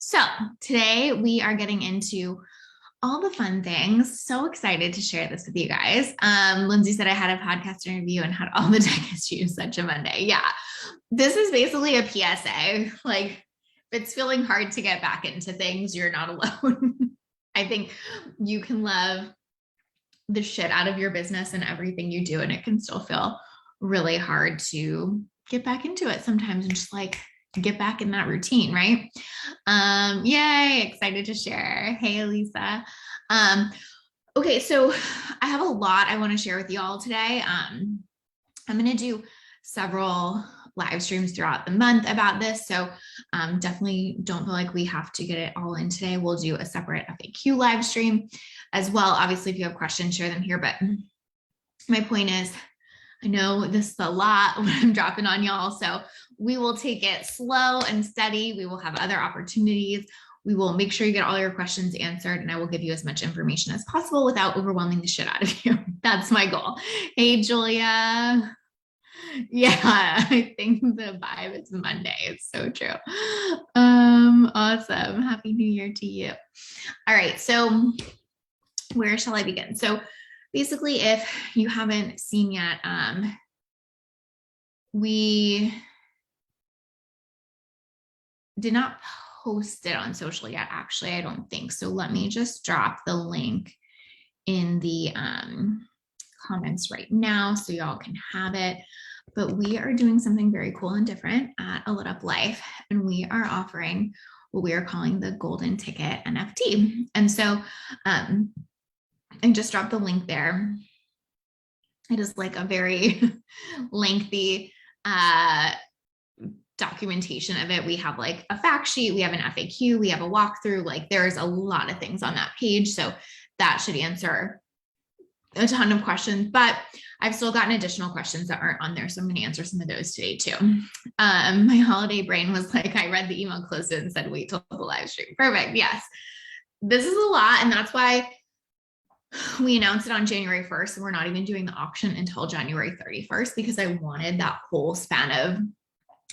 So today we are getting into all the fun things. So excited to share this with you guys. Lindsay said I had a podcast interview and had all the tech issues such a Monday. Yeah, this is basically a PSA. Like, if it's feeling hard to get back into things, you're not alone. I think you can love the shit out of your business and everything you do, and it can still feel really hard to get back into it sometimes and just like get back in that routine, right? Yay, excited to share. Hey, Elisa. Um, okay, so I have a lot I want to share with y'all today. I'm going to do several live streams throughout the month about this. So definitely don't feel like we have to get it all in today. We'll do a separate FAQ live stream as well. Obviously, if you have questions, share them here. But my point is, I know this is a lot what I'm dropping on y'all. So we will take it slow and steady. We will have other opportunities. We will make sure you get all your questions answered, and I will give you as much information as possible without overwhelming the shit out of you. That's my goal. Hey, Julia. Yeah, I think the vibe is Monday. It's so true. Awesome. Happy New Year to you. All right. So where shall I begin? So basically, if you haven't seen yet, we did not post it on social yet. Actually, I don't think so. Let me just drop the link in the comments right now so y'all can have it. But we are doing something very cool and different at A Lit Up Life, and we are offering what we are calling the Golden Ticket NFT. And so I just dropped the link there. It is like a very lengthy documentation of it. We have like a fact sheet, we have an FAQ, we have a walkthrough. Like there's a lot of things on that page. So that should answer a ton of questions, but I've still gotten additional questions that aren't on there. So I'm going to answer some of those today too. My holiday brain was like, I read the email close and said, wait till the live stream. Perfect. Yes. This is a lot. And that's why we announced it on January 1st. And we're not even doing the auction until January 31st, because I wanted that whole span of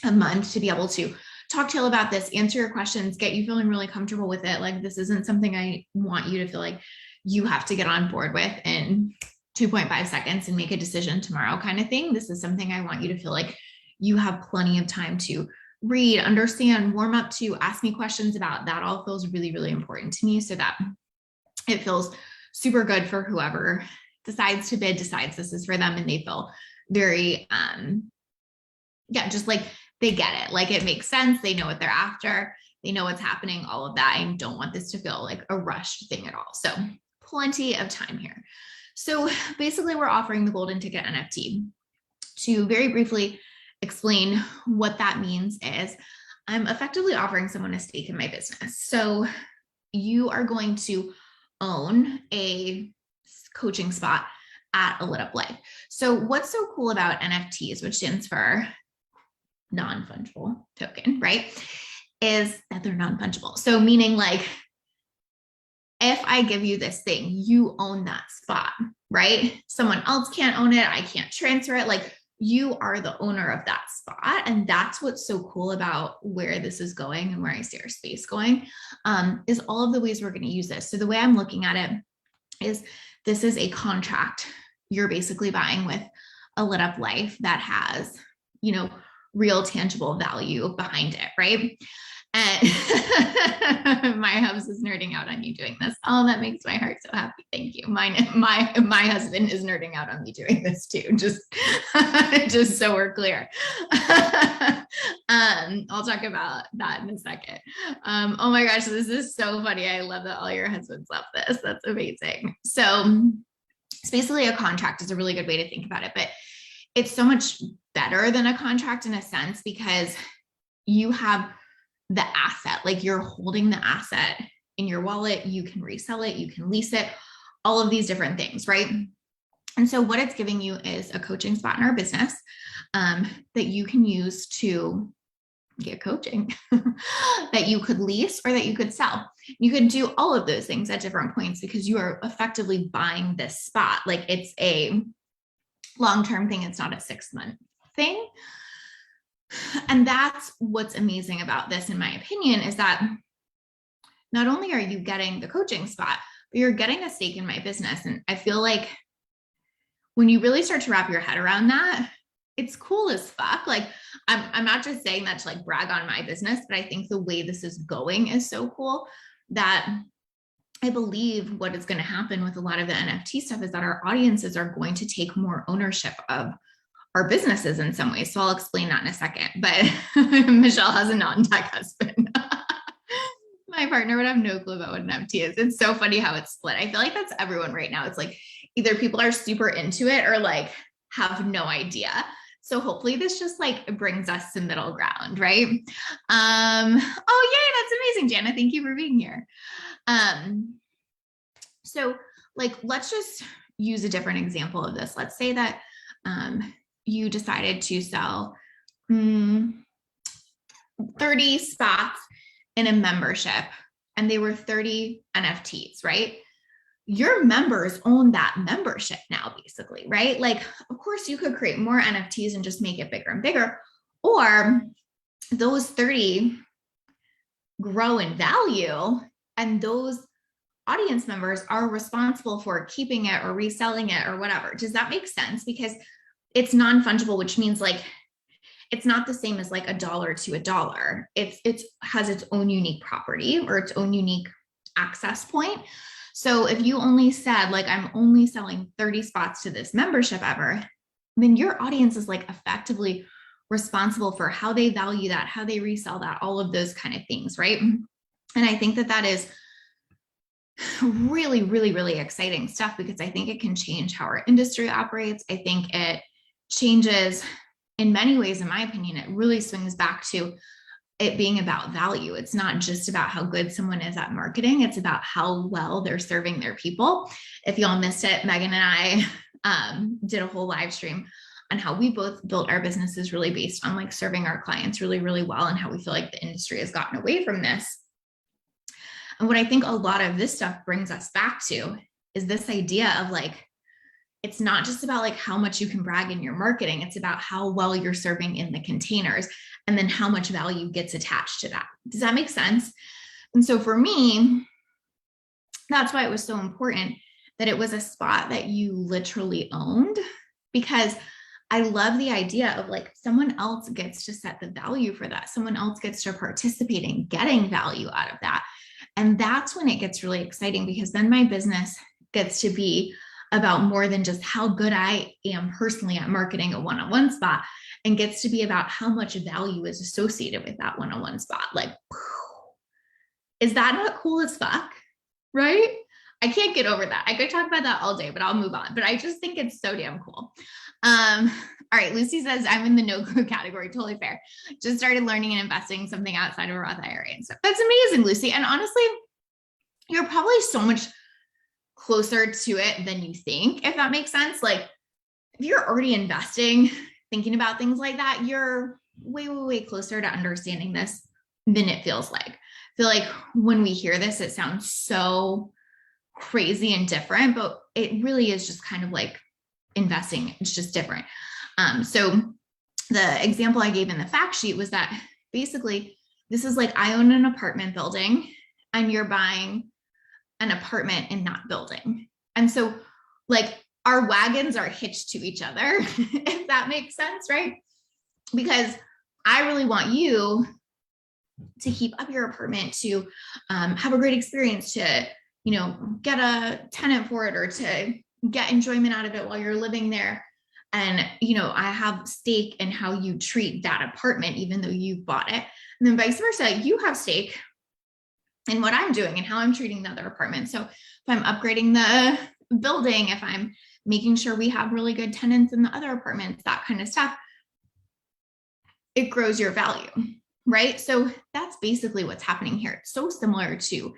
a month to be able to talk to you about this, answer your questions, get you feeling really comfortable with it. Like this isn't something I want you to feel like you have to get on board with in 2.5 seconds and make a decision tomorrow kind of thing. This is something I want you to feel like you have plenty of time to read, understand, warm up to, ask me questions about. That all feels really, really important to me, so that it feels super good for whoever decides to bid, decides this is for them, and they feel very, just like they get it. Like it makes sense. They know what they're after. They know what's happening, all of that. I don't want this to feel like a rushed thing at all. So plenty of time here. So basically we're offering the Golden Ticket NFT. To very briefly explain what that means is I'm effectively offering someone a stake in my business. So you are going to own a coaching spot at A Lit Up Life. So what's so cool about NFTs, which stands for non-fungible token, right, is that they're non-fungible. So meaning like, if I give you this thing, you own that spot, right? Someone else can't own it. I can't transfer it. Like you are the owner of that spot. And that's what's so cool about where this is going and where I see our space going, is all of the ways we're going to use this. So the way I'm looking at it is this is a contract you're basically buying with A Lit Up Life that has, real tangible value behind it, right? And my hubs is nerding out on you doing this. Oh, that makes my heart so happy. Thank you. My husband is nerding out on me doing this too. Just so we're clear. I'll talk about that in a second. Oh my gosh, this is so funny. I love that all your husbands love this. That's amazing. So it's basically a contract is a really good way to think about it, but it's so much better than a contract in a sense, because you have the asset, like you're holding the asset in your wallet. You can resell it, you can lease it, all of these different things, right? And so what it's giving you is a coaching spot in our business that you can use to get coaching that you could lease or that you could sell. You could do all of those things at different points because you are effectively buying this spot. Like it's a long-term thing. It's not a 6-month thing. And that's what's amazing about this, in my opinion, is that not only are you getting the coaching spot, but you're getting a stake in my business. And I feel like when you really start to wrap your head around that, it's cool as fuck. Like I'm not just saying that to like brag on my business, but I think the way this is going is so cool that I believe what is going to happen with a lot of the NFT stuff is that our audiences are going to take more ownership of our businesses in some ways. So I'll explain that in a second, but Michelle has a non-tech husband. My partner would have no clue about what an NFT is. It's so funny how it's split. I feel like that's everyone right now. It's like either people are super into it or like have no idea. So hopefully this just like brings us to middle ground, right? Oh, yay, that's amazing, Jana. Thank you for being here. So like, let's just use a different example of this. Let's say that you decided to sell 30 spots in a membership and they were 30 NFTs, right? Your members own that membership now, basically, right? Like, of course, you could create more NFTs and just make it bigger and bigger, or those 30 grow in value and those audience members are responsible for keeping it or reselling it or whatever. Does that make sense? Because it's non-fungible, which means like, it's not the same as like $1 to $1. It has its own unique property or its own unique access point. So if you only said like, I'm only selling 30 spots to this membership ever, then your audience is like effectively responsible for how they value that, how they resell that, all of those kind of things, right? And I think that that is really, really, really exciting stuff because I think it can change how our industry operates. I think it changes in many ways, in my opinion. It really swings back to it being about value. It's not just about how good someone is at marketing. It's about how well they're serving their people. If y'all missed it, Megan and I did a whole live stream on how we both built our businesses really based on like serving our clients really, really well and how we feel like the industry has gotten away from this. And what I think a lot of this stuff brings us back to is this idea of like, it's not just about like how much you can brag in your marketing. It's about how well you're serving in the containers and then how much value gets attached to that. Does that make sense? And so for me, that's why it was so important that it was a spot that you literally owned, because I love the idea of like someone else gets to set the value for that. Someone else gets to participate in getting value out of that. And that's when it gets really exciting because then my business gets to be about more than just how good I am personally at marketing a one-on-one spot and gets to be about how much value is associated with that one-on-one spot. Like, is that not cool as fuck? Right? I can't get over that. I could talk about that all day, but I'll move on. But I just think it's so damn cool. All right. Lucy says, I'm in the no clue category. Totally fair. Just started learning and investing something outside of a Roth IRA and stuff. That's amazing, Lucy. And honestly, you're probably so much closer to it than you think, if that makes sense. Like if you're already investing, thinking about things like that, you're way, way, way closer to understanding this than it feels like. I feel like when we hear this, it sounds so crazy and different, but it really is just kind of like investing. It's just different. So the example I gave in the fact sheet was that basically this is like, I own an apartment building and you're buying an apartment in that building. And so like our wagons are hitched to each other, if that makes sense, right? Because I really want you to keep up your apartment, to have a great experience, to, you know, get a tenant for it or to get enjoyment out of it while you're living there. And, you know, I have stake in how you treat that apartment, even though you bought it. And then vice versa, you have stake in what I'm doing and how I'm treating the other apartment. So if I'm upgrading the building, if I'm making sure we have really good tenants in the other apartments, that kind of stuff, it grows your value, right? So that's basically what's happening here. It's so similar to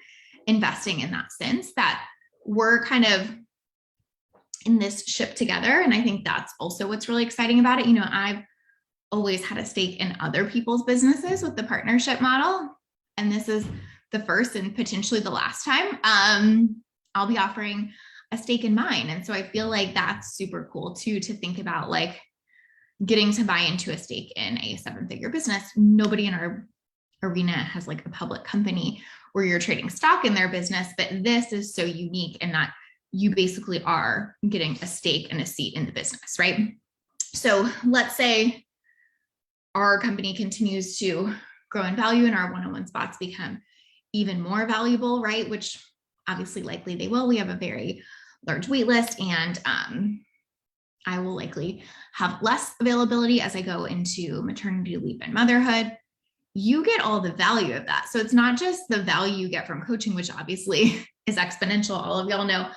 investing in that sense that we're kind of in this ship together. And I think that's also what's really exciting about it. You know, I've always had a stake in other people's businesses with the partnership model. And this is the first and potentially the last time I'll be offering a stake in mine. And so I feel like that's super cool too, to think about like getting to buy into a stake in a 7-figure business. Nobody in our arena has like a public company or you're trading stock in their business. But this is so unique in that you basically are getting a stake and a seat in the business, right? So let's say our company continues to grow in value and our one-on-one spots become even more valuable, right? Which obviously likely they will. We have a very large wait list, and I will likely have less availability as I go into maternity leave and motherhood. You get all the value of that. So it's not just the value you get from coaching, which obviously is exponential. All of y'all know.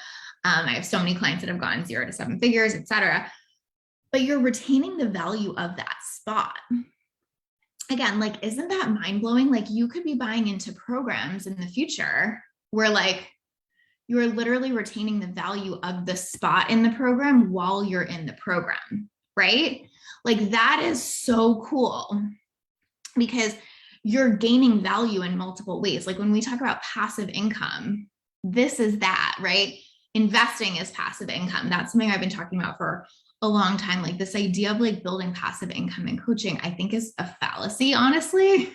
I have so many clients that have gone 0 to 7 figures, et cetera. But you're retaining the value of that spot. Again, like, isn't that mind blowing? Like, you could be buying into programs in the future where like you are literally retaining the value of the spot in the program while you're in the program, right? Like, that is so cool because you're gaining value in multiple ways. Like when we talk about passive income, this is that, right? Investing is passive income. That's something I've been talking about for a long time. Like this idea of like building passive income in coaching, I think is a fallacy, honestly.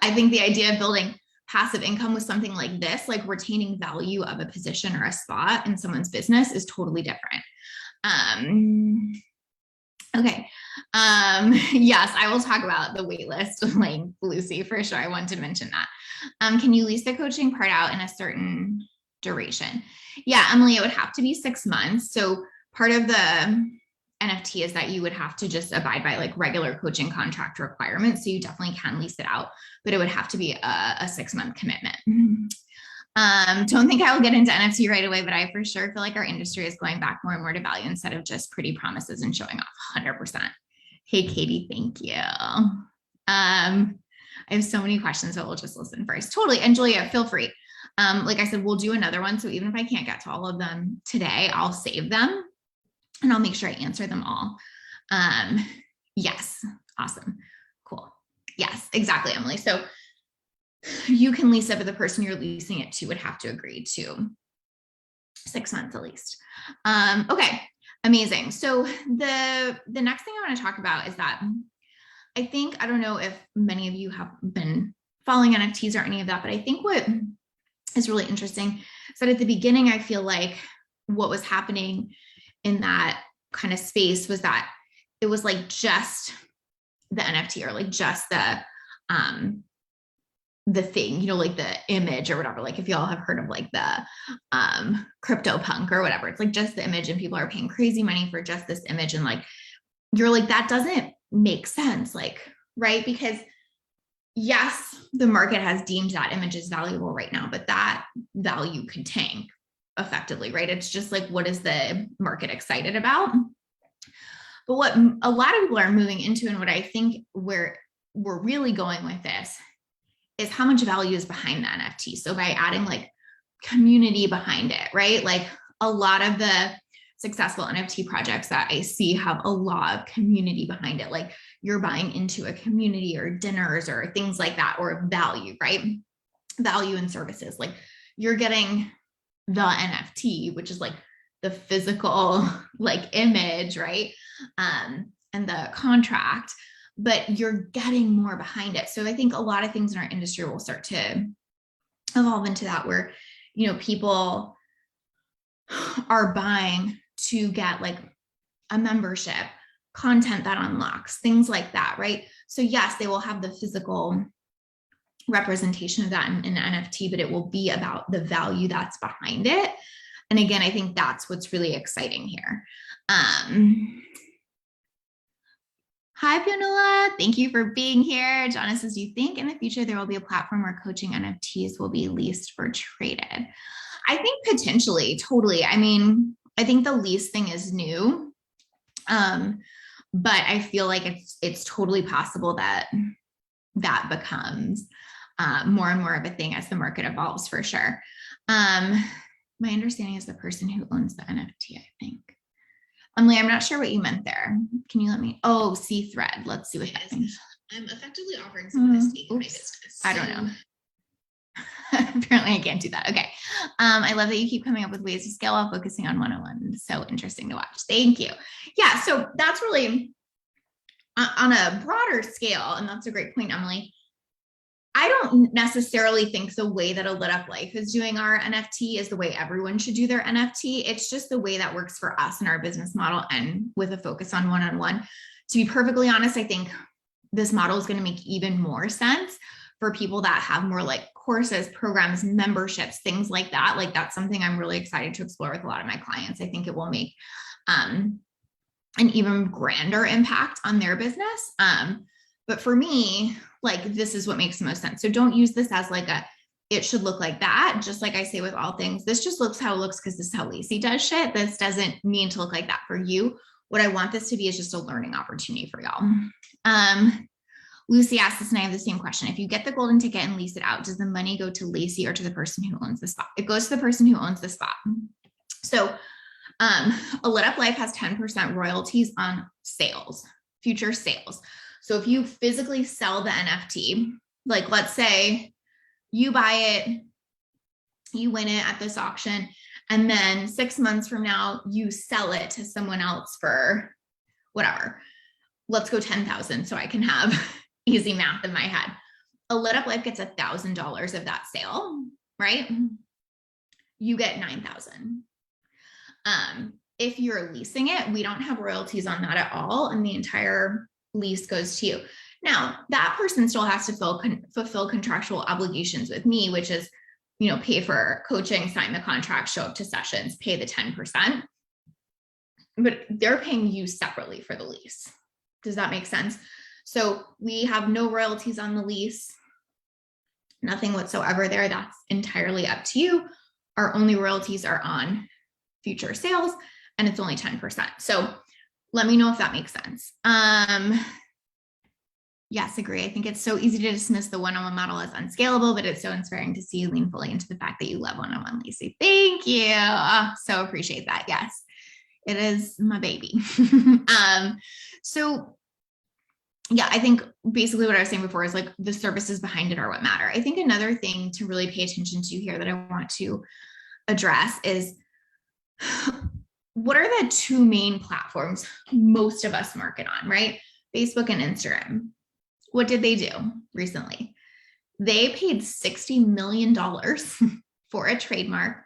I think the idea of building passive income with something like this, like retaining value of a position or a spot in someone's business, is totally different. Okay. Yes, I will talk about the wait list link, Lucy, for sure. I wanted to mention that. Can you lease the coaching part out in a certain duration? Yeah, Emily, it would have to be 6 months. So part of the NFT is that you would have to just abide by like regular coaching contract requirements. So you definitely can lease it out, but it would have to be a 6-month commitment. Don't think I will get into NFT right away, but I for sure feel like our industry is going back more and more to value instead of just pretty promises and showing off. 100%. Hey, Katie, thank you. I have so many questions, so we'll just listen first. Totally. And Julia, feel free. Like I said, we'll do another one. So even if I can't get to all of them today, I'll save them and I'll make sure I answer them all. Yes. Awesome. Cool. Yes, exactly, Emily. So you can lease it, but the person you're leasing it to would have to agree to 6 months at least. Okay. Amazing. So the next thing I want to talk about is that I think, I don't know if many of you have been following NFTs or any of that, but I think what is really interesting is that at the beginning, I feel like what was happening in that kind of space was that it was like just the NFT or like just the thing, you know, like the image or whatever. Like if y'all have heard of like the crypto punk or whatever, it's like just the image and people are paying crazy money for just this image. And like, you're like, that doesn't make sense. Like, right? Because yes, the market has deemed that image as valuable right now, but that value could tank effectively, right? It's just like, what is the market excited about? But what a lot of people are moving into, and what I think where we're really going with this, is how much value is behind the NFT. So by adding like community behind it, right? Like a lot of the successful NFT projects that I see have a lot of community behind it. Like you're buying into a community or dinners or things like that, or value, right? Value and services. Like you're getting the NFT, which is like the physical like image, right? And the contract, but you're getting more behind it. So I think a lot of things in our industry will start to evolve into that, where, you know, people are buying to get like a membership, content that unlocks, things like that, right? So yes, they will have the physical representation of that in an NFT, but it will be about the value that's behind it. And again, I think that's what's really exciting here. Hi, Pionula. Thank you for being here. Jonna says, do you think in the future there will be a platform where coaching NFTs will be leased or traded? I think potentially, totally. I mean, I think the lease thing is new, but I feel like it's totally possible that that becomes more and more of a thing as the market evolves, for sure. My understanding is the person who owns the NFT, I think. Emily, I'm not sure what you meant there. Can you let me? Oh, see thread. Let's see what happens. I'm effectively offering someone a stake in my business. I don't know. Apparently I can't do that. Okay. I love that you keep coming up with ways to scale while focusing on one-on-one. So interesting to watch. Thank you. Yeah. So that's really on a broader scale. And that's a great point, Emily. I don't necessarily think the way that A Lit Up Life is doing our NFT is the way everyone should do their NFT. It's just the way that works for us in our business model and with a focus on one-on-one. To be perfectly honest, I think this model is going to make even more sense for people that have more like courses, programs, memberships, things like that. Like that's something I'm really excited to explore with a lot of my clients. I think it will make an even grander impact on their business. But for me, like this is what makes the most sense. So don't use this as like it should look like that. Just like I say with all things, this just looks how it looks because this is how Lacey does shit. This doesn't mean to look like that for you. What I want this to be is just a learning opportunity for y'all. Lucy asked this and I have the same question. If you get the golden ticket and lease it out, does the money go to Lacey or to the person who owns the spot? It goes to the person who owns the spot. So A Lit Up Life has 10% royalties on sales, future sales. So if you physically sell the NFT, like let's say you buy it, you win it at this auction, and then 6 months from now, you sell it to someone else for whatever. Let's go 10,000 so I can have easy math in my head. A Lit Up Life gets $1,000 of that sale, right? You get 9,000. If you're leasing it, we don't have royalties on that at all. And the entire lease goes to you. Now that person still has to fulfill contractual obligations with me, which is, you know, pay for coaching, sign the contract, show up to sessions, pay the 10%, but they're paying you separately for the lease. Does that make sense? So we have no royalties on the lease, nothing whatsoever there. That's entirely up to you. Our only royalties are on future sales and it's only 10%. So let me know if that makes sense. Yes, agree. I think it's so easy to dismiss the one-on-one model as unscalable, but it's so inspiring to see you lean fully into the fact that you love one-on-one, Lacey. Thank you. So appreciate that. Yes, it is my baby. So yeah, I think basically what I was saying before is like the services behind it are what matter. I think another thing to really pay attention to here that I want to address is what are the two main platforms most of us market on, right? Facebook and Instagram. What did they do recently? They paid $60 million for a trademark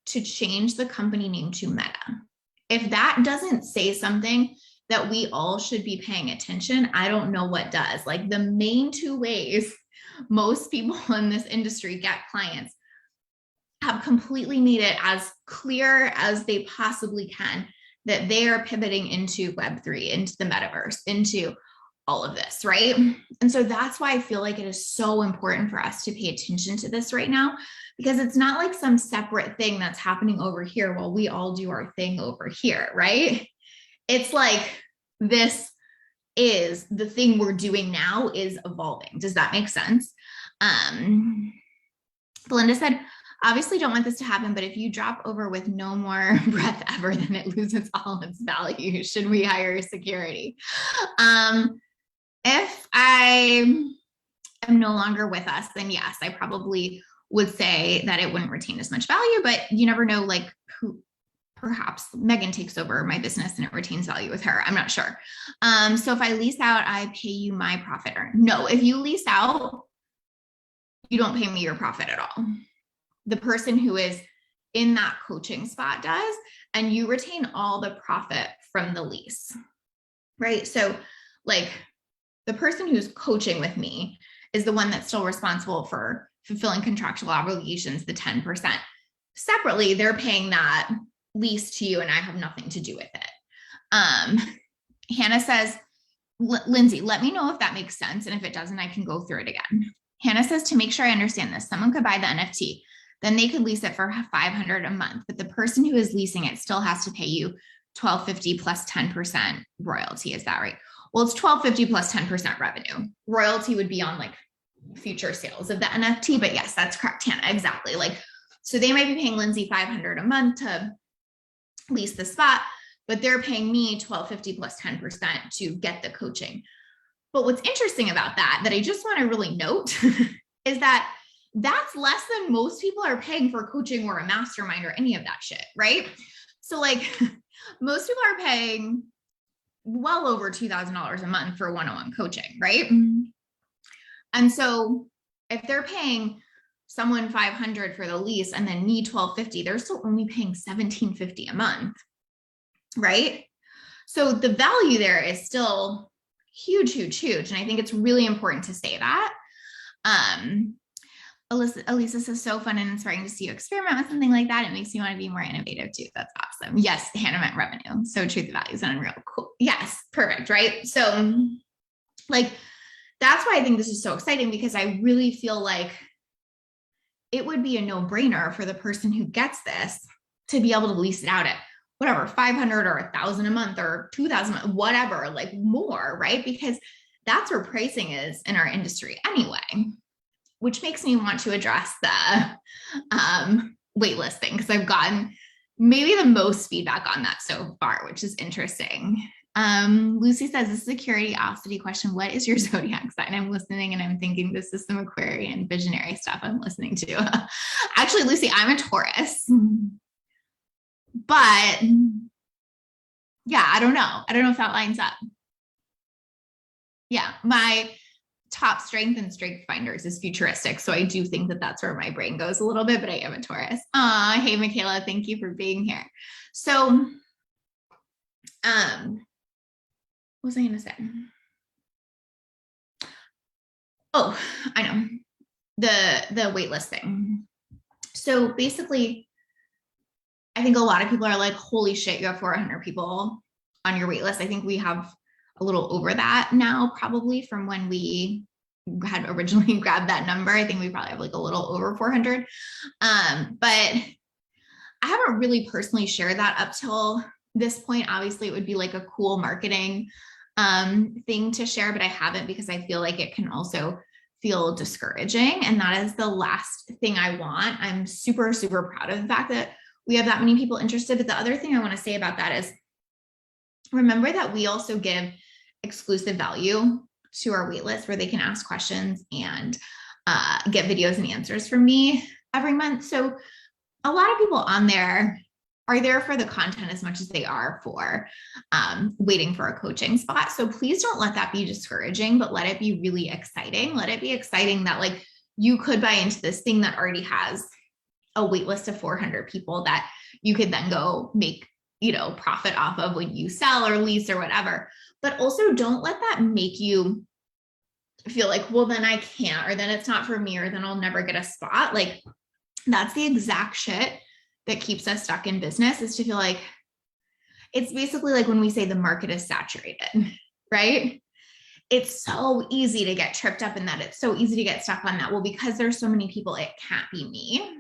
to change the company name to Meta. If that doesn't say something that we all should be paying attention, I don't know what does. Like the main two ways most people in this industry get clients have completely made it as clear as they possibly can that they are pivoting into Web3, into the metaverse, into all of this, right? And so that's why I feel like it is so important for us to pay attention to this right now, because it's not like some separate thing that's happening over here while we all do our thing over here, right? It's like this is the thing we're doing now is evolving. Does that make sense? Belinda said, obviously don't want this to happen, but if you drop over with no more breath ever, then it loses all its value. Should we hire security? If I am no longer with us, then yes, I probably would say that it wouldn't retain as much value, but you never know, like who, perhaps Megan takes over my business and it retains value with her. I'm not sure. So if I lease out, I pay you my profit. Or no, if you lease out, you don't pay me your profit at all. The person who is in that coaching spot does, and you retain all the profit from the lease, right? So like the person who's coaching with me is the one that's still responsible for fulfilling contractual obligations, the 10%. Separately, they're paying that lease to you and I have nothing to do with it. Hannah says, Lindsay, let me know if that makes sense. And if it doesn't, I can go through it again. Hannah says, to make sure I understand this, someone could buy the NFT, then they could lease it for $500 a month, but the person who is leasing it still has to pay you $1,250 plus 10% royalty. Is that right? Well, it's $1,250 plus 10% revenue. Royalty would be on like future sales of the NFT, but yes, that's correct, Hannah, exactly. Like, so they might be paying Lindsay $500 a month to lease the spot, but they're paying me $1,250 plus 10% to get the coaching. But what's interesting about that I just want to really note is that that's less than most people are paying for coaching or a mastermind or any of that shit, right? So like most people are paying well over $2,000 a month for one-on-one coaching, right? And so if they're paying someone $500 for the lease and then me $1,250, they're still only paying $1,750 a month, right? So the value there is still huge, huge, huge. And I think it's really important to say that. Elisa says, so fun and inspiring to see you experiment with something like that. It makes me want to be more innovative too. That's awesome. Yes, Hannah meant revenue. So truth, values, and unreal. Cool. Yes, perfect, right? So like, that's why I think this is so exciting, because I really feel like it would be a no-brainer for the person who gets this to be able to lease it out at whatever, 500 or 1,000 a month or 2,000, whatever, like more, right? Because that's where pricing is in our industry anyway, which makes me want to address the waitlist thing, because I've gotten maybe the most feedback on that so far, which is interesting. Lucy says, this is a curiosity question. What is your zodiac sign? I'm listening and I'm thinking this is some Aquarian visionary stuff I'm listening to. Actually, Lucy, I'm a Taurus. But yeah, I don't know. I don't know if that lines up. Yeah, my top strength and strength finders is futuristic. So I do think that that's where my brain goes a little bit, but I am a Taurus. Hey, Michaela, thank you for being here. So, what was I going to say? Oh, I know. The waitlist thing. So basically, I think a lot of people are like, holy shit, you have 400 people on your waitlist. I think we have a little over that now, probably from when we had originally grabbed that number. I think we probably have like a little over 400. But I haven't really personally shared that up till this point. Obviously, it would be like a cool marketing thing to share, but I haven't, because I feel like it can also feel discouraging. And that is the last thing I want. I'm super, super proud of the fact that we have that many people interested. But the other thing I want to say about that is, remember that we also give exclusive value to our waitlist, where they can ask questions and get videos and answers from me every month. So a lot of people on there are there for the content as much as they are for waiting for a coaching spot. So please don't let that be discouraging, but let it be really exciting. Let it be exciting that like you could buy into this thing that already has a wait list of 400 people that you could then go make, profit off of when you sell or lease or whatever. But also don't let that make you feel like, well, then I can't, or then it's not for me, or then I'll never get a spot. Like, that's the exact shit that keeps us stuck in business, is to feel like, it's basically like when we say the market is saturated, right? It's so easy to get tripped up in that. It's so easy to get stuck on that. Well, because there's so many people, it can't be me.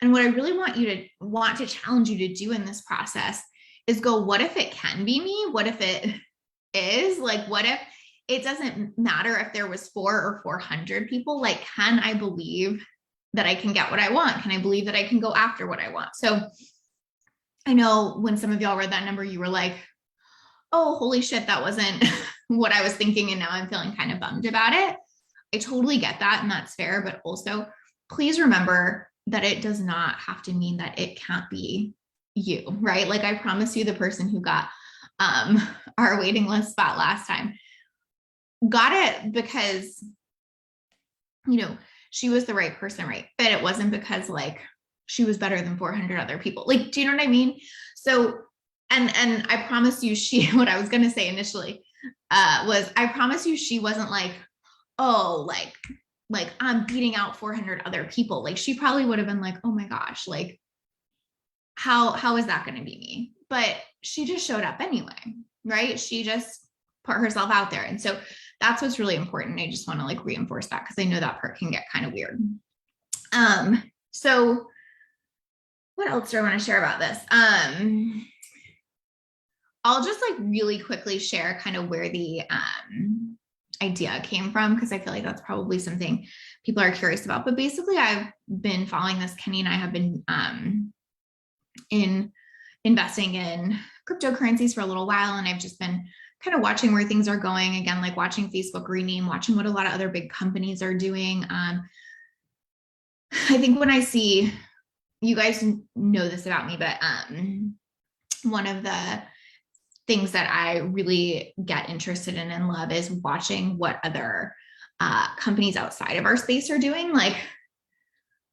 And what I really want to challenge you to do in this process is go, what if it can be me? What if it is? Like, what if it doesn't matter if there was 4 or 400 people? Like, can I believe that I can get what I want? Can I believe that I can go after what I want? So I know when some of y'all read that number, you were like, oh, holy shit, that wasn't what I was thinking. And now I'm feeling kind of bummed about it. I totally get that. And that's fair. But also, please remember that it does not have to mean that it can't be you, right? Like, I promise you, the person who got our waiting list spot last time got it because, she was the right person, right? But it wasn't because like she was better than 400 other people. Like, do you know what I mean? So, and I promise you, what I was going to say initially was, I promise you, she wasn't like, oh, like I'm beating out 400 other people. Like, she probably would have been like, oh my gosh, like how is that going to be me? But she just showed up anyway, right? She just put herself out there. And so that's what's really important. I just want to like reinforce that, because I know that part can get kind of weird. So what else do I want to share about this? I'll just like really quickly share kind of where the idea came from, because I feel like that's probably something people are curious about. But basically, I've been following this. Kenny and I have been in investing in cryptocurrencies for a little while, and I've just been kind of watching where things are going. Again, like watching Facebook rename, watching what a lot of other big companies are doing. I think when I see, you guys know this about me, but one of the things that I really get interested in and love is watching what other companies outside of our space are doing. Like,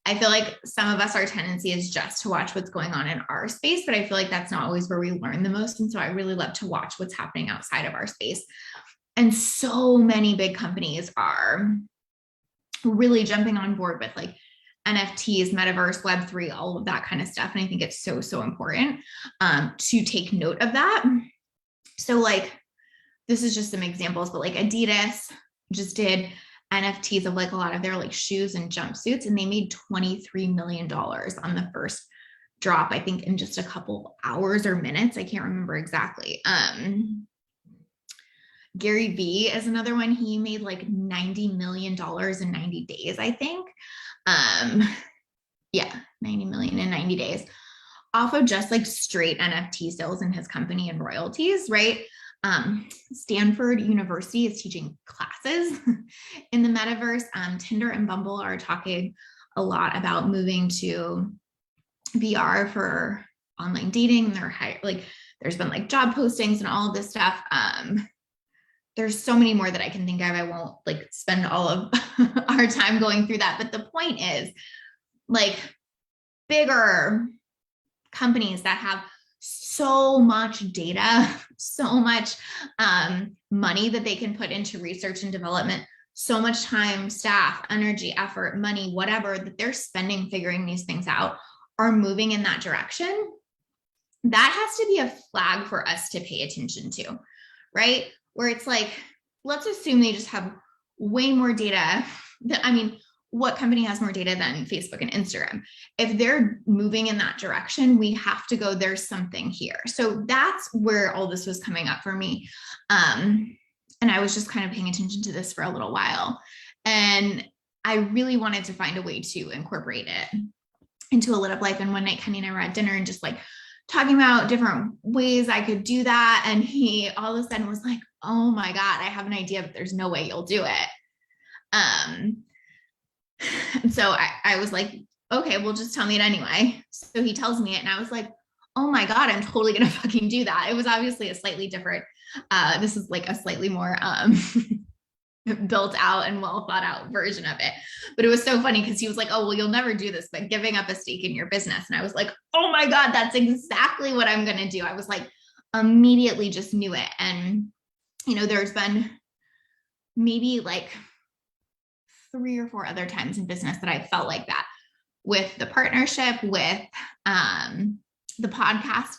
I feel like some of us, our tendency is just to watch what's going on in our space, but I feel like that's not always where we learn the most. And so I really love to watch what's happening outside of our space. And so many big companies are really jumping on board with like NFTs, metaverse, Web3, all of that kind of stuff. And I think it's so, so important to take note of that. So like, this is just some examples, but like Adidas just did NFTs of like a lot of their like shoes and jumpsuits, and they made $23 million on the first drop, I think in just a couple hours or minutes. I can't remember exactly. Gary Vee is another one. He made like $90 million in 90 days, I think. Yeah, 90 million in 90 days off of just like straight NFT sales in his company and royalties, right? Stanford University is teaching classes in the metaverse. Tinder and Bumble are talking a lot about moving to VR for online dating. There's been like job postings and all of this stuff. There's so many more that I can think of. I won't like spend all of our time going through that. But the point is, like, bigger companies that have so much data, so much money that they can put into research and development, so much time, staff, energy, effort, money, whatever that they're spending figuring these things out, are moving in that direction. That has to be a flag for us to pay attention to, right? Where it's like, let's assume they just have way more data. What company has more data than Facebook and Instagram? If they're moving in that direction, we have to go, there's something here. So that's where all this was coming up for me. And I was just kind of paying attention to this for a little while. And I really wanted to find a way to incorporate it into a lit up life. And one night, Kenny and I were at dinner and just like talking about different ways I could do that. And he all of a sudden was like, oh my God, I have an idea, but there's no way you'll do it. And so I was like, okay, well, just tell me it anyway. So he tells me it, and I was like, oh my God, I'm totally going to fucking do that. It was obviously a slightly different, this is like a slightly more built out and well thought out version of it. But it was so funny because he was like, oh, well, you'll never do this, but giving up a stake in your business. And I was like, oh my God, that's exactly what I'm going to do. I was like, immediately just knew it. And, there's been maybe like 3 or 4 other times in business that I felt like that, with the partnership, with the podcast,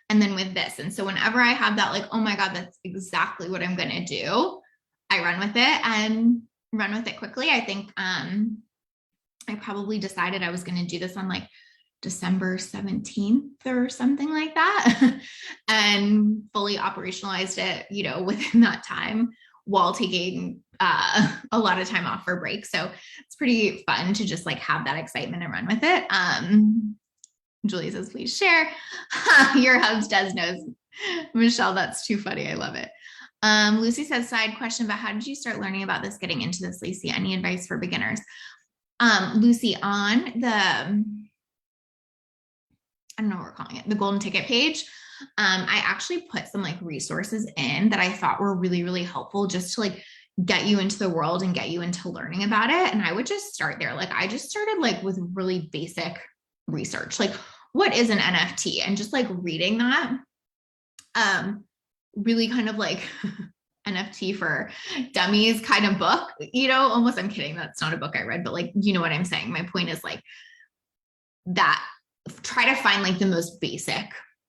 and then with this. And so whenever I have that, like, oh my God, that's exactly what I'm going to do, I run with it and run with it quickly. I think I probably decided I was going to do this on like December 17th or something like that, and fully operationalized it, within that time, while taking a lot of time off for break. So it's pretty fun to just like have that excitement and run with it. Julie says, please share. Your hubs does knows. Michelle, that's too funny. I love it. Lucy says, side question, but how did you start learning about this, getting into this, Lacey? Any advice for beginners? Lucy, on the, I don't know what we're calling it, the golden ticket page, I actually put some like resources in that I thought were really, really helpful, just to like get you into the world and get you into learning about it. And I would just start there. Like, I just started like with really basic research, like what is an NFT, and just like reading that, really kind of like NFT for dummies kind of book, almost. I'm kidding. That's not a book I read, but like, you know what I'm saying? My point is like that, try to find like the most basic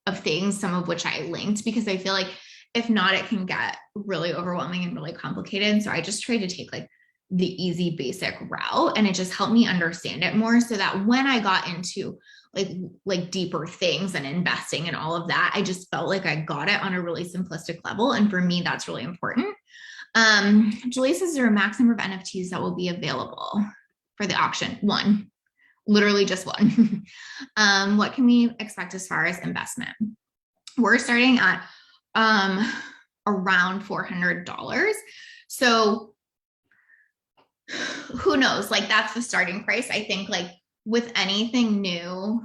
of things, some of which I linked, because I feel like if not, it can get really overwhelming and really complicated. So I just tried to take like the easy basic route, and it just helped me understand it more, so that when I got into like deeper things and investing and all of that, I just felt like I got it on a really simplistic level. And for me, that's really important. Julie says, is there a max number of NFTs that will be available for the auction? 1, literally just 1. What can we expect as far as investment? We're starting at around $400. So who knows? Like, that's the starting price. I think like with anything new,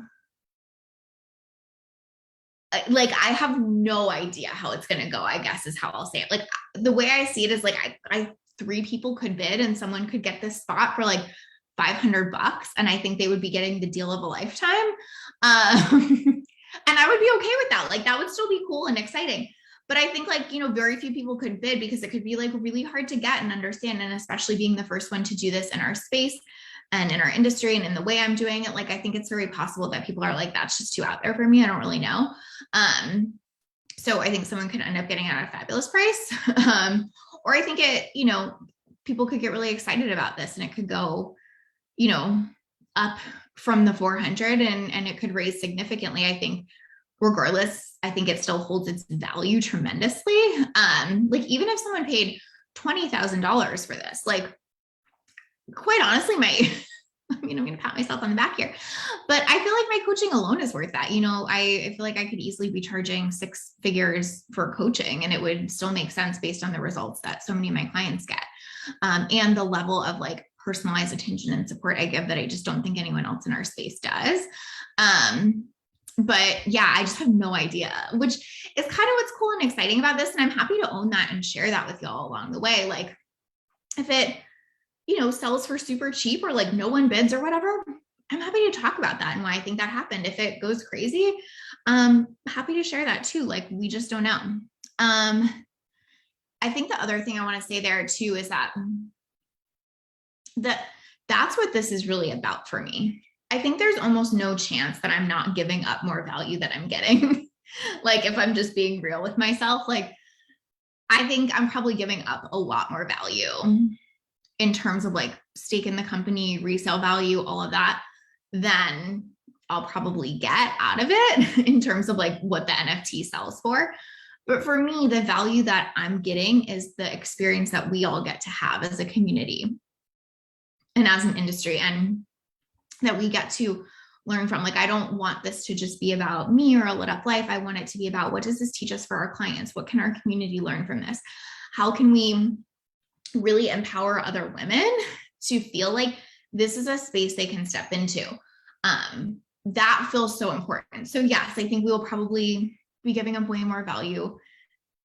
like, I have no idea how it's going to go, I guess is how I'll say it. Like, the way I see it is like, I 3 people could bid and someone could get this spot for like $500. And I think they would be getting the deal of a lifetime. And I would be okay with that. Like that would still be cool and exciting. But I think like, very few people could bid because it could be like really hard to get and understand. And especially being the first one to do this in our space and in our industry and in the way I'm doing it, like, I think it's very possible that people are like, that's just too out there for me. I don't really know. So I think someone could end up getting it at a fabulous price. Or I think people could get really excited about this and it could go, up from the 400 and it could raise significantly. I think regardless, I think it still holds its value tremendously. Like even if someone paid $20,000 for this, like quite honestly, I'm going to pat myself on the back here, but I feel like my coaching alone is worth that. I feel like I could easily be charging 6 figures for coaching and it would still make sense based on the results that so many of my clients get. And the level of like personalized attention and support I give that I just don't think anyone else in our space does. But yeah, I just have no idea, which is kind of what's cool and exciting about this. And I'm happy to own that and share that with y'all along the way. Like if it, sells for super cheap or like no one bids or whatever, I'm happy to talk about that and why I think that happened. If it goes crazy, happy to share that too. Like we just don't know. I think the other thing I want to say there too is that that's what this is really about for me. I think there's almost no chance that I'm not giving up more value that I'm getting. Like if I'm just being real with myself, like I think I'm probably giving up a lot more value in terms of like stake in the company, resale value, all of that, than I'll probably get out of it in terms of like what the NFT sells for. But for me, the value that I'm getting is the experience that we all get to have as a community and as an industry, and that we get to learn from. Like, I don't want this to just be about me or a lit up life. I want it to be about, what does this teach us for our clients? What can our community learn from this? How can we really empower other women to feel like this is a space they can step into? That feels so important. So yes, I think we will probably be giving up way more value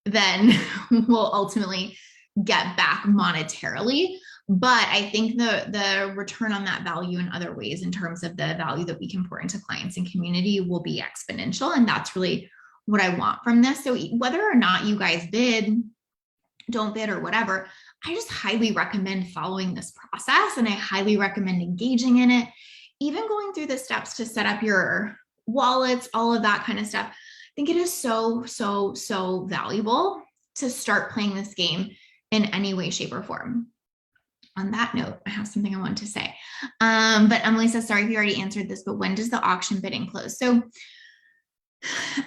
than we'll ultimately get back monetarily. But I think the return on that value in other ways, in terms of the value that we can pour into clients and community, will be exponential. And that's really what I want from this. So whether or not you guys bid, don't bid, or whatever, I just highly recommend following this process. And I highly recommend engaging in it, even going through the steps to set up your wallets, all of that kind of stuff. I think it is so, so, so valuable to start playing this game in any way, shape, or form. On that note, I have something I want to say. But Emily says, sorry if you already answered this, but when does the auction bidding close? So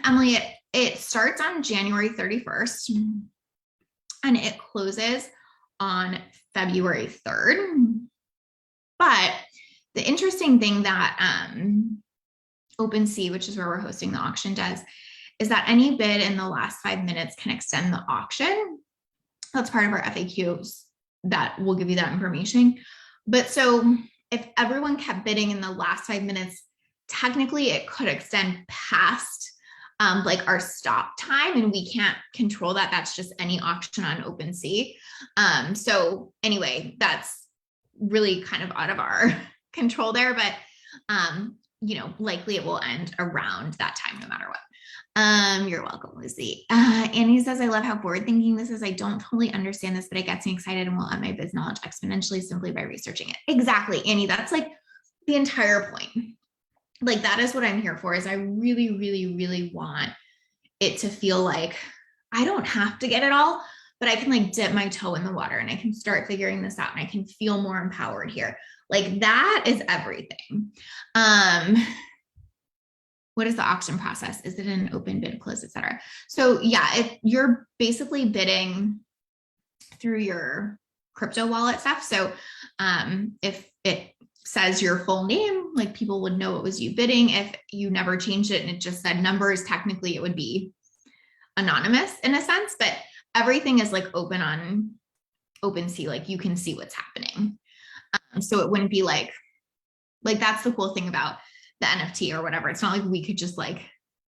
Emily, it starts on January 31st and it closes on February 3rd. But the interesting thing that OpenSea, which is where we're hosting the auction, does is that any bid in the last 5 minutes can extend the auction. That's part of our FAQs that will give you that information. But so if everyone kept bidding in the last 5 minutes, technically it could extend past like our stop time, and we can't control that. That's just any auction on OpenSea. So anyway, that's really kind of out of our control there, but likely it will end around that time no matter what. You're welcome, Lucy. Annie says, I love how forward thinking this is. I don't totally understand this, but it gets me excited and will up my biz knowledge exponentially simply by researching it. Exactly, Annie. That's like the entire point. Like, that is what I'm here for, is I really, really, really want it to feel like I don't have to get it all, but I can like dip my toe in the water and I can start figuring this out and I can feel more empowered here. Like, that is everything. What is the auction process? Is it an open bid, close, etc.? So yeah, if you're basically bidding through your crypto wallet stuff. So if it says your full name, like, people would know it was you bidding. If you never changed it and it just said numbers, technically it would be anonymous in a sense, but everything is like open on OpenSea. Like, you can see what's happening. So it wouldn't be like that's the cool thing about the NFT or whatever. It's not like we could just like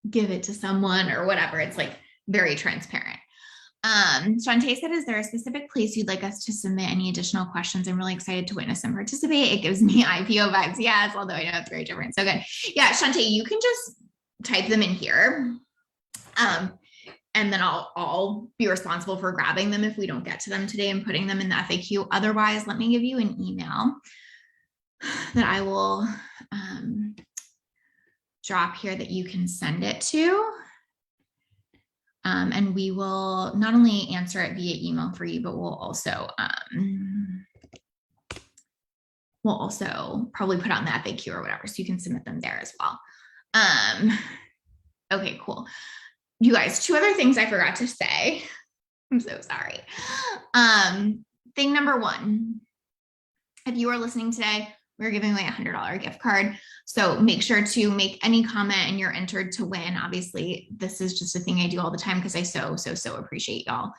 give it to someone or whatever. It's like very transparent. Shantae said, is there a specific place you'd like us to submit any additional questions? I'm really excited to witness and participate. It gives me IPO vibes. Yes, although I know it's very different. So good. Yeah, Shantae, you can just type them in here. And then I'll be responsible for grabbing them if we don't get to them today and putting them in the FAQ. Otherwise, let me give you an email that I will drop here that you can send it to. And we will not only answer it via email for you, but we'll also probably put on the FAQ or whatever, so you can submit them there as well. Okay, cool. You guys, 2 other things I forgot to say. I'm so sorry. Thing number 1, if you are listening today, we're giving away a $100 gift card. So make sure to make any comment and you're entered to win. Obviously, this is just a thing I do all the time because I so appreciate y'all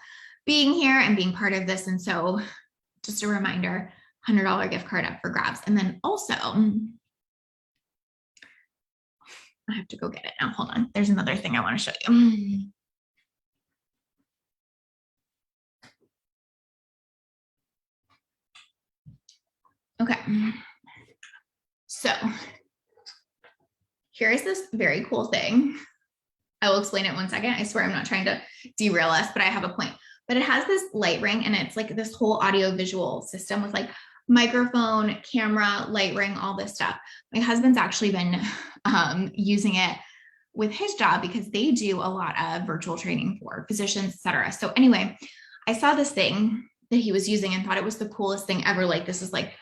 being here and being part of this. And so just a reminder, $100 gift card up for grabs. And then also, I have to go get it now. Hold on. There's another thing I want to show you. Okay. So here's this very cool thing. I will explain it 1 second. I swear I'm not trying to derail us, but I have a point. But it has this light ring and it's like this whole audio visual system with like microphone, camera, light ring, all this stuff. My husband's actually been using it with his job because they do a lot of virtual training for physicians, et cetera. So anyway, I saw this thing that he was using and thought it was the coolest thing ever. Like this is like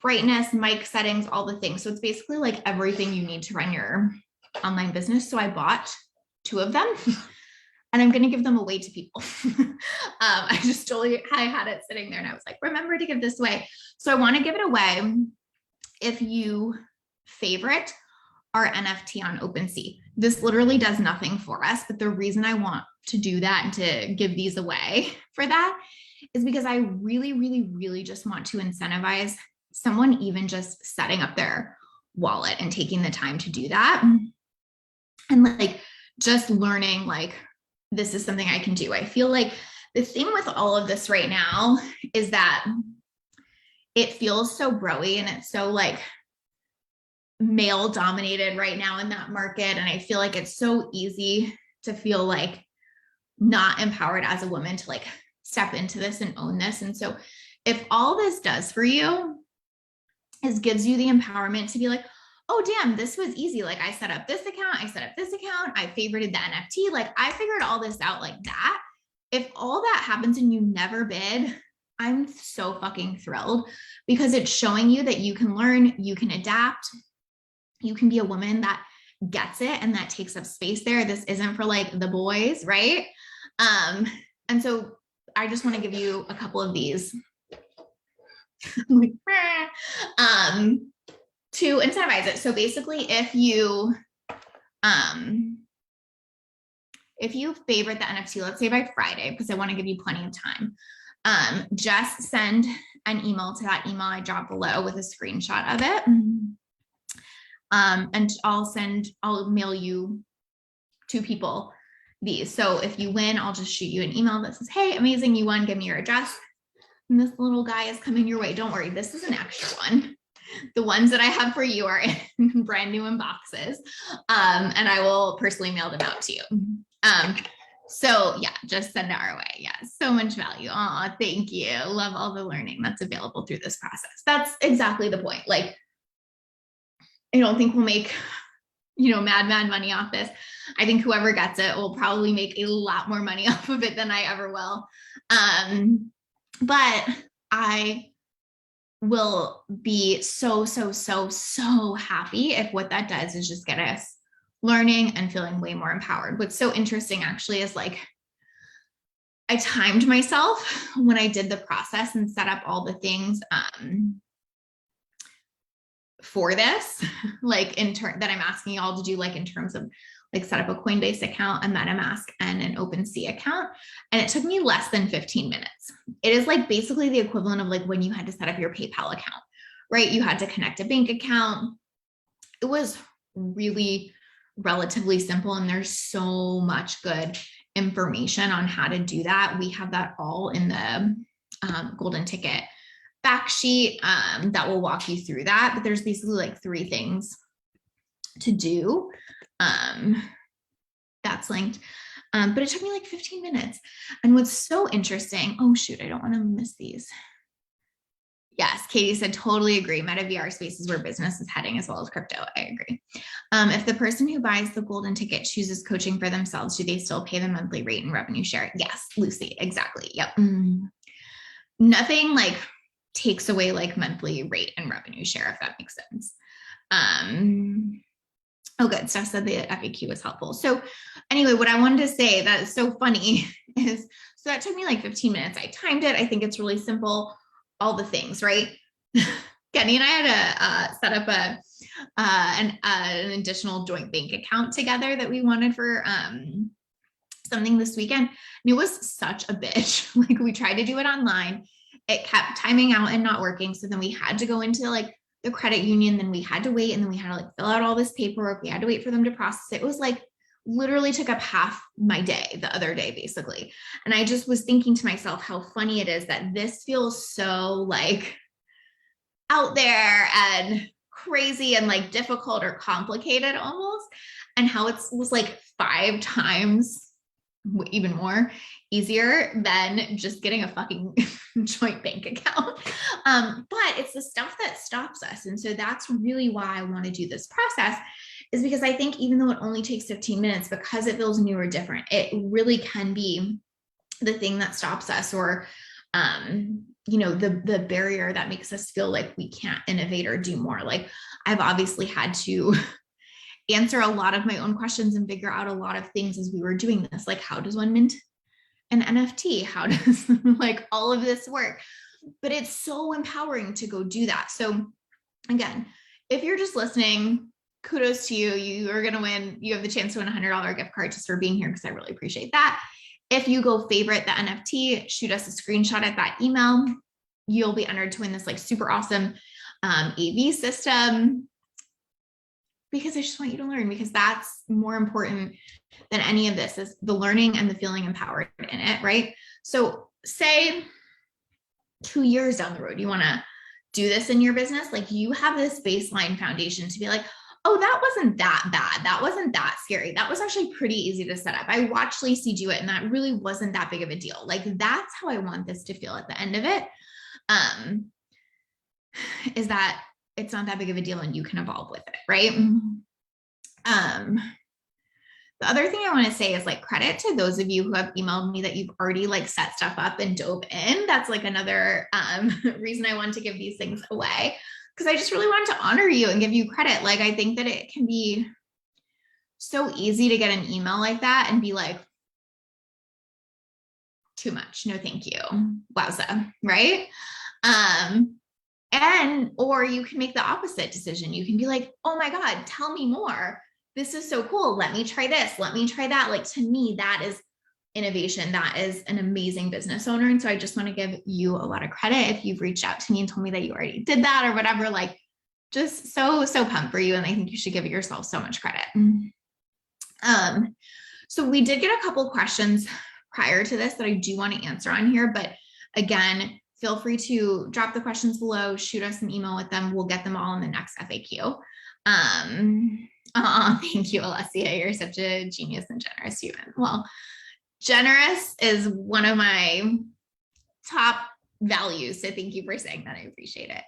brightness, mic settings, all the things. So it's basically like everything you need to run your online business. So I bought 2 of them and I'm going to give them away to people. I had it sitting there and I was like, remember to give this away. So I want to give it away if you favorite our NFT on OpenSea. This literally does nothing for us, but the reason I want to do that and to give these away for that is because I really just want to incentivize someone even just setting up their wallet and taking the time to do that. And like just learning like, this is something I can do. I feel like the thing with all of this right now is that it feels so broy and it's so like male dominated right now in that market. And I feel like it's so easy to feel like not empowered as a woman to like step into this and own this. And so if all this does for you is gives you the empowerment to be like, oh, damn, this was easy. Like I set up this account, I favorited the NFT. Like I figured all this out like that. If all that happens and you never bid, I'm so fucking thrilled because it's showing you that you can learn, you can adapt, you can be a woman that gets it and that takes up space there. This isn't for like the boys, right? And so I just want to give you a couple of these. To incentivize it. So basically if you favorite the NFT, let's say by Friday, because I want to give you plenty of time, just send an email to that email I dropped below with a screenshot of it. And I'll mail you 2 people these. So if you win, I'll just shoot you an email that says, hey, amazing, you won, give me your address. And this little guy is coming your way. Don't worry, this is an extra one. The ones that I have for you are in brand new in boxes. And I will personally mail them out to you. So yeah, just send it our way. Yeah, so much value. Oh, thank you. Love all the learning that's available through this process. That's exactly the point. Like, I don't think we'll make, mad money off this. I think whoever gets it will probably make a lot more money off of it than I ever will. But I will be so happy if what that does is just get us learning and feeling way more empowered. What's so interesting actually is like, I timed myself when I did the process and set up all the things for this, like that I'm asking y'all to do, like in terms of like set up a Coinbase account, a MetaMask, and an OpenSea account. And it took me less than 15 minutes. It is like basically the equivalent of like when you had to set up your PayPal account, right? You had to connect a bank account. It was really relatively simple. And there's so much good information on how to do that, we have that all in the golden ticket fact sheet that will walk you through that. But there's basically like 3 things to do. That's linked. But it took me like 15 minutes. And what's so interesting, oh shoot, I don't want to miss these. Yes, Katie said, totally agree. Meta VR space is where business is heading as well as crypto. I agree. If the person who buys the golden ticket chooses coaching for themselves, do they still pay the monthly rate and revenue share? Yes, Lucy, exactly. Yep. Nothing like takes away like monthly rate and revenue share, if that makes sense. Oh, good. Steph said the FAQ was helpful. So anyway, what I wanted to say that is so funny is, so that took me like 15 minutes. I timed it. I think it's really simple. All the things, right? Kenny and I had to set up an additional joint bank account together that we wanted for something this weekend. And it was such a bitch. Like we tried to do it online. It kept timing out and not working. So then we had to go into like the credit union. Then we had to wait. And then we had to like fill out all this paperwork. We had to wait for them to process it. It was like literally took up half my day the other day, basically. And I just was thinking to myself how funny it is that this feels so like out there and crazy and like difficult or complicated almost, and how it was like 5 times even more easier than just getting a fucking joint bank account. But it's the stuff that stops us. And so that's really why I want to do this process, is because I think even though it only takes 15 minutes, because it feels new or different, it really can be the thing that stops us, or, you know, the barrier that makes us feel like we can't innovate or do more. Like I've obviously had to answer a lot of my own questions and figure out a lot of things as we were doing this. Like, how does one mint an NFT? How does like all of this work? But it's so empowering to go do that. So again, if you're just listening, kudos to you. You are going to win. You have the chance to win a $100 gift card just for being here, because I really appreciate that. If you go favorite the NFT, shoot us a screenshot at that email. You'll be entered to win this like super awesome AV system, because I just want you to learn, because that's more important than any of this, is the learning and the feeling empowered in it, right? So say 2 years down the road, you want to do this in your business, like you have this baseline foundation to be like, oh, that wasn't that bad. That wasn't that scary. That was actually pretty easy to set up. I watched Lacey do it and that really wasn't that big of a deal. Like that's how I want this to feel at the end of it. Is that it's not that big of a deal and you can evolve with it, right? The other thing I want to say is like credit to those of you who have emailed me that you've already like set stuff up and dove in. That's like another reason I want to give these things away, because I just really wanted to honor you and give you credit. Like I think that it can be so easy to get an email like that and be like, too much, no thank you, wowza, right? And or you can make the opposite decision. You can be like, oh my God, tell me more. This is so cool. Let me try this. Let me try that. Like to me, that is innovation. That is an amazing business owner. And so I just want to give you a lot of credit if you've reached out to me and told me that you already did that or whatever. Like just so pumped for you. And I think you should give yourself so much credit. So we did get a couple questions prior to this that I do want to answer on here. But again, feel free to drop the questions below, shoot us an email with them. We'll get them all in the next FAQ. Thank you, Alessia. You're such a genius and generous human. Well, generous is one of my top values. So thank you for saying that. I appreciate it.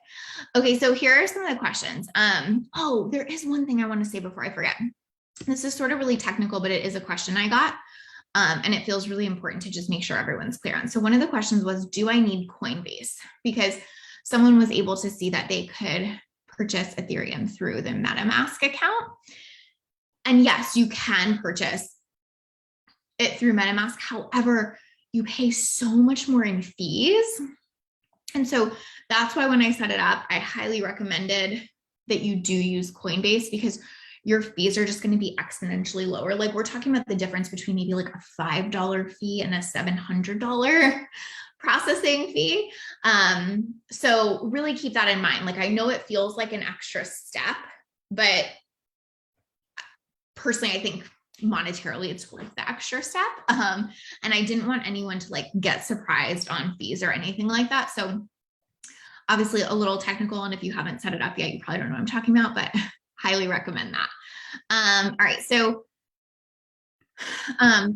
Okay, so here are some of the questions. Oh, there is one thing I want to say before I forget. This is sort of really technical, but it is a question I got. And it feels really important to just make sure everyone's clear on. So one of the questions was, do I need Coinbase? Because someone was able to see that they could purchase Ethereum through the MetaMask account. And yes, you can purchase it through MetaMask. However, you pay so much more in fees. And so that's why when I set it up, I highly recommended that you do use Coinbase, because your fees are just going to be exponentially lower. Like we're talking about the difference between maybe like a $5 fee and a $700 processing fee. So really keep that in mind. Like I know it feels like an extra step, but personally, I think monetarily it's worth the extra step. And I didn't want anyone to like get surprised on fees or anything like that. So obviously a little technical. And if you haven't set it up yet, you probably don't know what I'm talking about, but highly recommend that. All right. So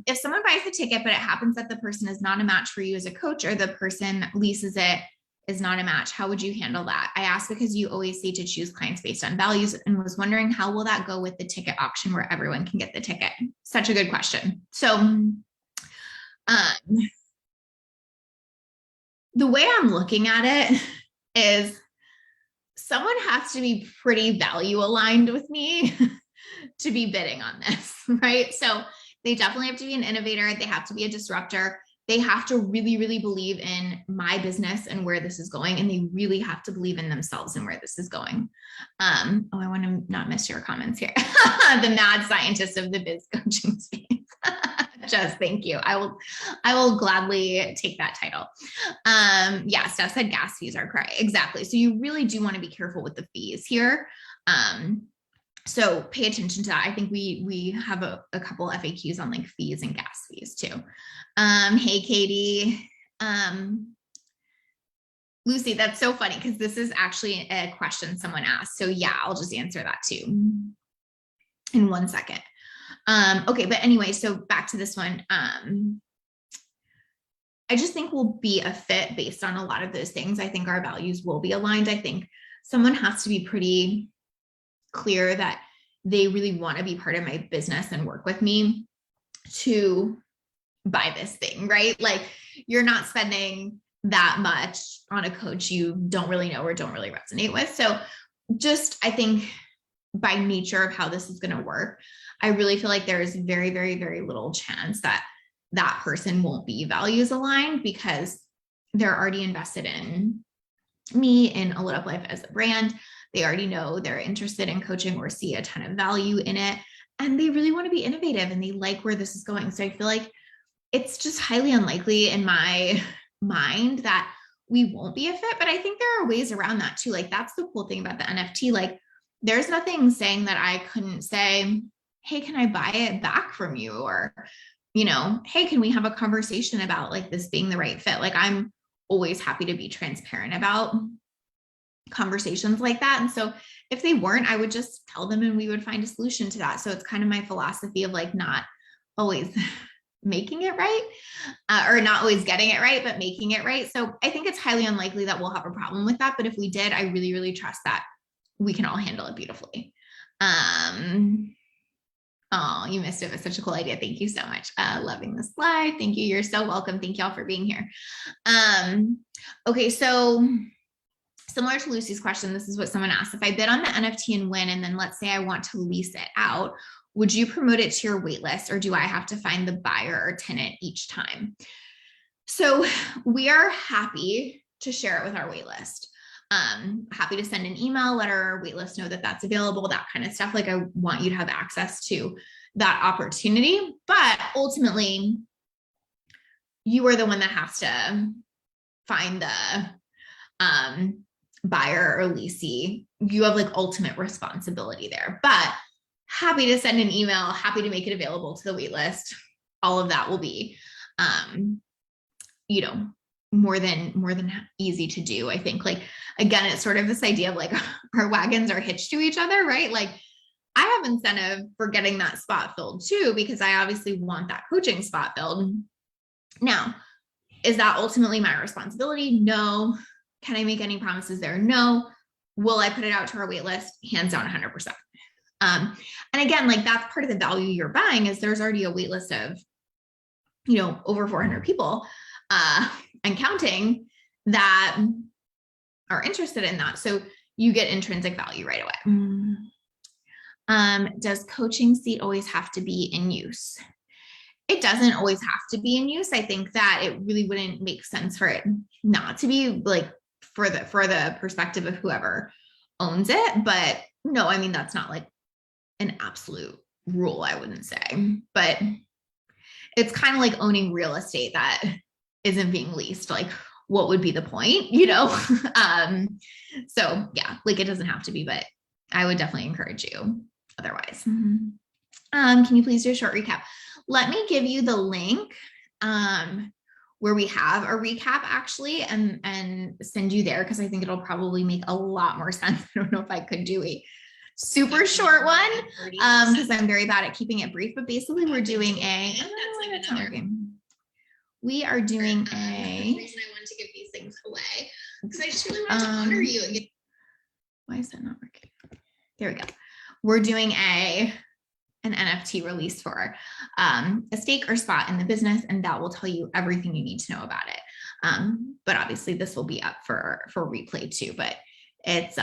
if someone buys the ticket, but it happens that the person is not a match for you as a coach, or the person that leases it is not a match, how would you handle that? I asked because you always say to choose clients based on values, and was wondering how will that go with the ticket auction where everyone can get the ticket? Such a good question. So the way I'm looking at it is someone has to be pretty value aligned with me to be bidding on this, right? So they definitely have to be an innovator. They have to be a disruptor. They have to really, really believe in my business and where this is going. And they really have to believe in themselves and where this is going. I want to not miss your comments here. The mad scientist of the biz coaching space. Just thank you. I will gladly take that title. Yeah, Steph said gas fees are correct. Exactly. So you really do want to be careful with the fees here. So pay attention to that. I think we have a couple FAQs on like fees and gas fees too. Hey, Katie. Lucy, that's so funny because this is actually a question someone asked. So yeah, I'll just answer that too in 1 second. Okay, but anyway, so back to this one. I just think we'll be a fit based on a lot of those things. I think our values will be aligned. I think someone has to be pretty clear that they really want to be part of my business and work with me to buy this thing, right? Like you're not spending that much on a coach you don't really know or don't really resonate with. So just, I think by nature of how this is going to work, I really feel like there is very, very, very little chance that that person won't be values aligned because they're already invested in me, in A Lit Up Life as a brand. They already know they're interested in coaching or see a ton of value in it. And they really want to be innovative and they like where this is going. So I feel like it's just highly unlikely in my mind that we won't be a fit, but I think there are ways around that too. Like that's the cool thing about the NFT. Like there's nothing saying that I couldn't say, hey, can I buy it back from you? Or, you know, hey, can we have a conversation about like this being the right fit? Like I'm always happy to be transparent about conversations like that. And so if they weren't, I would just tell them and we would find a solution to that. So it's kind of my philosophy of like not always making it right, or not always getting it right, but making it right. So I think it's highly unlikely that we'll have a problem with that. But if we did, I really, really trust that we can all handle it beautifully. Oh, you missed it. It was such a cool idea. Thank you so much. Loving the slide. Thank you. You're so welcome. Thank y'all for being here. Okay. So similar to Lucy's question, this is what someone asked. If I bid on the NFT and win, and then let's say I want to lease it out, would you promote it to your wait list, or do I have to find the buyer or tenant each time? So we are happy to share it with our wait list. Happy to send an email, let our wait list know that that's available, that kind of stuff. Like I want you to have access to that opportunity, but ultimately you are the one that has to find the buyer or leasee. You have like ultimate responsibility there, but happy to send an email, happy to make it available to the wait list. All of that will be, more than easy to do. I think like, again, it's sort of this idea of like our wagons are hitched to each other, right? Like I have incentive for getting that spot filled too, because I obviously want that coaching spot filled. Now, is that ultimately my responsibility? No. Can I make any promises there? No. Will I put it out to our wait list? Hands down, 100%. And again, like that's part of the value you're buying is there's already a wait list of, over 400 people and counting that are interested in that. So you get intrinsic value right away. Does coaching seat always have to be in use? It doesn't always have to be in use. I think that it really wouldn't make sense for it not to be, like for the perspective of whoever owns it. But no, I mean, that's not like an absolute rule, I wouldn't say, but it's kind of like owning real estate that isn't being leased. Like what would be the point, so yeah, like it doesn't have to be, but I would definitely encourage you otherwise. Can you please do a short recap? Let me give you the link where we have a recap actually and send you there because I think it'll probably make a lot more sense. I don't know if I could do a super short one because I'm very bad at keeping it brief, but basically we're doing we are doing the reason I wanted to give these things away because I just really wanted to honor you and get. Why is that not working? There we go. We're doing an NFT release for a stake or spot in the business, and that will tell you everything you need to know about it. But obviously this will be up for replay too, but it's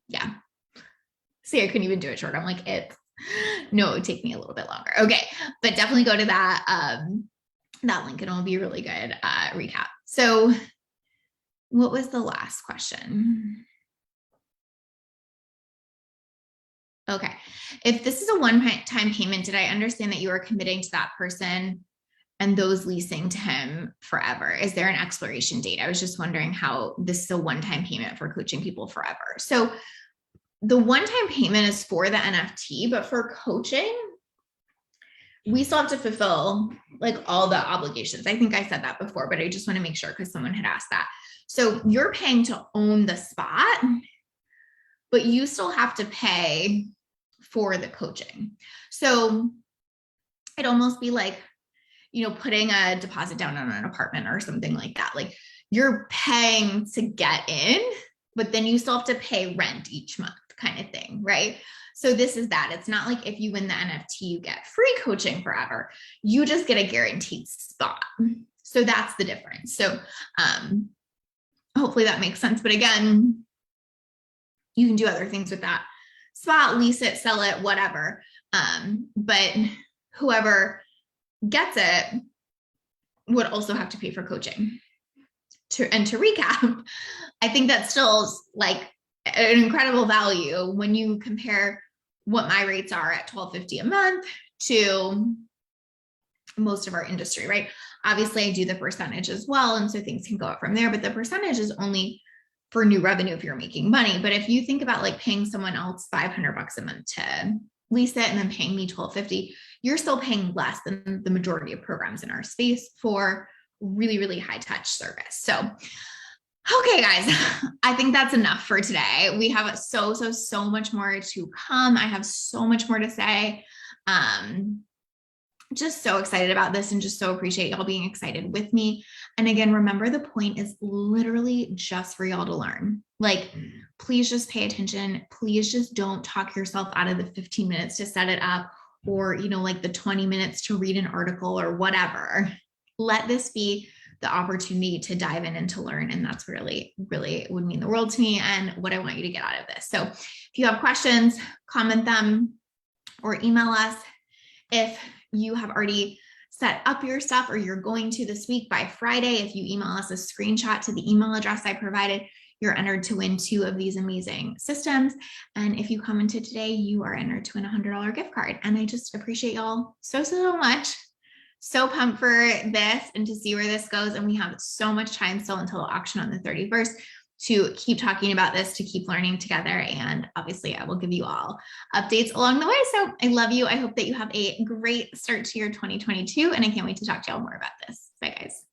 yeah. See, I couldn't even do it short. I'm like, it would take me a little bit longer. Okay, but definitely go to that that link and it'll be a really good recap. So what was the last question? Okay. If this is a one-time payment, did I understand that you are committing to that person and those leasing to him forever? Is there an expiration date? I was just wondering how this is a one-time payment for coaching people forever. So the one-time payment is for the NFT, but for coaching, we still have to fulfill like all the obligations. I think I said that before, but I just want to make sure because someone had asked that. So you're paying to own the spot, but you still have to pay for the coaching. So it'd almost be like, putting a deposit down on an apartment or something like that. Like you're paying to get in, but then you still have to pay rent each month kind of thing, right? So this is that. It's not like if you win the NFT, you get free coaching forever. You just get a guaranteed spot. So that's the difference. So hopefully that makes sense. But again, you can do other things with that spot, lease it, sell it, whatever. But whoever gets it would also have to pay for coaching. To recap, I think that's still like an incredible value when you compare what my rates are at $12.50 a month to most of our industry, right? Obviously, I do the percentage as well, and so things can go up from there, but the percentage is only for new revenue if you're making money. But if you think about like paying someone else $500 a month to lease it and then paying me $12.50, you're still paying less than the majority of programs in our space for really, really high touch service. So, okay, guys, I think that's enough for today. We have so much more to come. I have so much more to say. Just so excited about this and just so appreciate y'all being excited with me. And again, remember the point is literally just for y'all to learn. Like, please just pay attention. Please just don't talk yourself out of the 15 minutes to set it up or, like the 20 minutes to read an article or whatever. Let this be the opportunity to dive in and to learn. And that's really, really would mean the world to me and what I want you to get out of this. So if you have questions, comment them or email us. If you have already set up your stuff or you're going to this week by Friday, if you email us a screenshot to the email address I provided, you're entered to win 2 of these amazing systems. And if you commented today, you are entered to win a $100 gift card. And I just appreciate y'all so much. So pumped for this and to see where this goes. And we have so much time still until auction on the 31st to keep talking about this, to keep learning together. And obviously I will give you all updates along the way. So I love you. I hope that you have a great start to your 2022. And I can't wait to talk to y'all more about this. Bye guys.